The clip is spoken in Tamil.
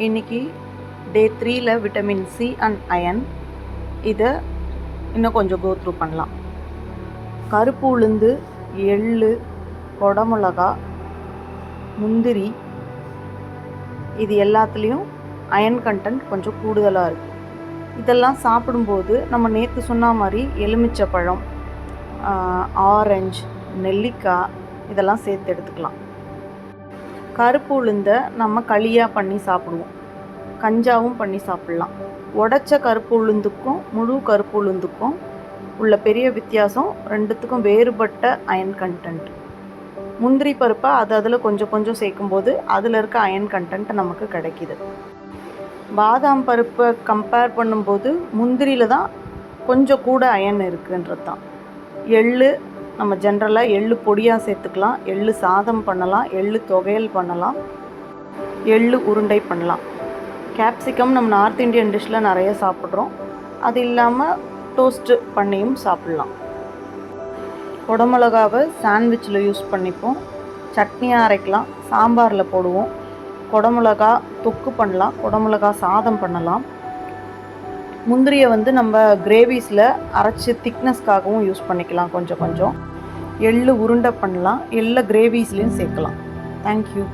இன்றைக்கி டே 3ல் விட்டமின் சி அண்ட் அயன் இதை இன்னும் கொஞ்சம் கோ த்ரூ பண்ணலாம். கருப்பு உளுந்து, எள்ளு, கொடமிளகா, முந்திரி இது எல்லாத்துலேயும் அயன் கண்டென்ட் கொஞ்சம் கூடுதலாக இருக்குது. இதெல்லாம் சாப்பிடும்போது நம்ம நேற்று சொன்ன மாதிரி எலுமிச்சப்பழம், ஆரஞ்சு, நெல்லிக்காய் இதெல்லாம் சேர்த்து எடுத்துக்கலாம். கருப்பு உளுந்தை நம்ம களியாக பண்ணி சாப்பிடுவோம், கஞ்சாவும் பண்ணி சாப்பிட்லாம். உடைச்ச கருப்பு உளுந்துக்கும் முழு கருப்பு உளுந்துக்கும் உள்ள பெரிய வித்தியாசம் ரெண்டுத்துக்கும் வேறுபட்ட அயன் கண்டென்ட். முந்திரி பருப்பை அதில் கொஞ்சம் கொஞ்சம் சேர்க்கும்போது அதில் இருக்க அயன் கண்டென்ட் நமக்கு கிடைக்கிது. பாதாம் பருப்பை கம்பேர் பண்ணும்போது முந்திரியில் தான் கொஞ்சம் கூட அயன் இருக்குன்றது தான். எள்ளு நம்ம ஜென்ரலாக எள்ளு பொடியாக சேர்த்துக்கலாம், எள்ளு சாதம் பண்ணலாம், எள்ளு துவையல் பண்ணலாம், எள்ளு உருண்டை பண்ணலாம். கேப்சிகம் நம்ம நார்த் இந்தியன் டிஷ்ஷில் நிறைய சாப்பிட்றோம், அது இல்லாமல் டோஸ்ட்டு பண்ணியும் சாப்பிட்லாம். குடமிளகாவை சாண்ட்விச்சில் யூஸ் பண்ணிப்போம், சட்னியாக அரைக்கலாம், சாம்பாரில் போடுவோம். குடமிளகா தொக்கு பண்ணலாம், குடமிளகா சாதம் பண்ணலாம். முந்திரியை நம்ம கிரேவிஸில் அரைச்சி திக்னஸ்க்காகவும் யூஸ் பண்ணிக்கலாம். கொஞ்சம் கொஞ்சம் எள்ளு உருண்டை பண்ணலாம், எள்ளை கிரேவிஸ்லேயும் சேர்க்கலாம். தேங்க்யூ.